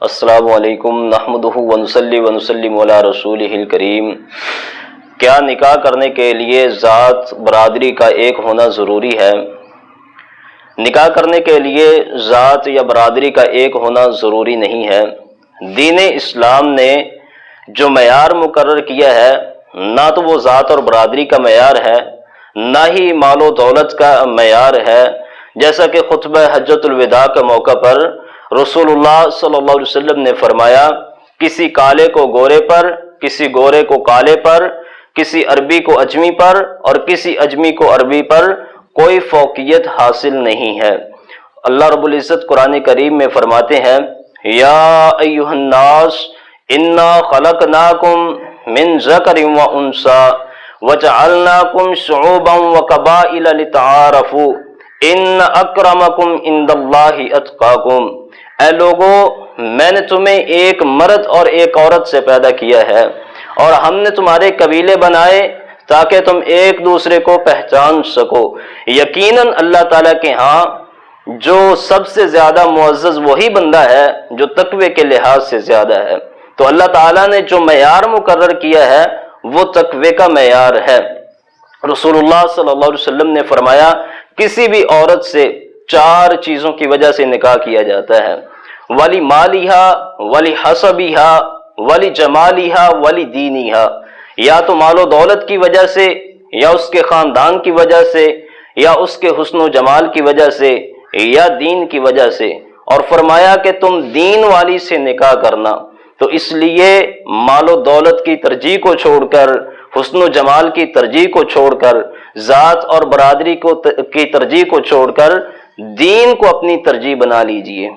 السلام علیکم نحمدہ ونصلی ونسلم علی رسولہ الکریم۔ کیا نکاح کرنے کے لیے ذات برادری کا ایک ہونا ضروری ہے؟ نکاح کرنے کے لیے ذات یا برادری کا ایک ہونا ضروری نہیں ہے۔ دین اسلام نے جو معیار مقرر کیا ہے نہ تو وہ ذات اور برادری کا معیار ہے، نہ ہی مال و دولت کا معیار ہے، جیسا کہ خطبہ حجۃ الوداع کے موقع پر رسول اللہ صلی اللہ علیہ وسلم نے فرمایا، کسی کالے کو گورے پر، کسی گورے کو کالے پر، کسی عربی کو اجمی پر اور کسی اجمی کو عربی پر کوئی فوقیت حاصل نہیں ہے۔ اللہ رب العزت قرآن کریم میں فرماتے ہیں، یا ایھا الناس انا خلقناکم من ذکر و انثی وجعلناکم شعوبا وقبائل لتعارفوا ان اکرمکم عند اللہ اتقاکم۔ اے لوگو، میں نے تمہیں ایک مرد اور ایک عورت سے پیدا کیا ہے اور ہم نے تمہارے قبیلے بنائے تاکہ تم ایک دوسرے کو پہچان سکو۔ یقیناً اللہ تعالیٰ کے ہاں جو سب سے زیادہ معزز وہی بندہ ہے جو تقوی کے لحاظ سے زیادہ ہے۔ تو اللہ تعالیٰ نے جو معیار مقرر کیا ہے وہ تقوی کا معیار ہے۔ رسول اللہ صلی اللہ علیہ وسلم نے فرمایا، کسی بھی عورت سے 4 چیزوں کی وجہ سے نکاح کیا جاتا ہے، ولی مالہا ولی حسبہا ولی جمالہا ولی دینہا، یا تو مال و دولت کی وجہ سے، یا اس کے خاندان کی وجہ سے، یا اس کے حسن و جمال کی وجہ سے، یا دین کی وجہ سے، اور فرمایا کہ تم دین والی سے نکاح کرنا۔ تو اس لیے مال و دولت کی ترجیح کو چھوڑ کر، حسن و جمال کی ترجیح کو چھوڑ کر، ذات اور برادری کی ترجیح کو چھوڑ کر دین کو اپنی ترجیح بنا لیجئے۔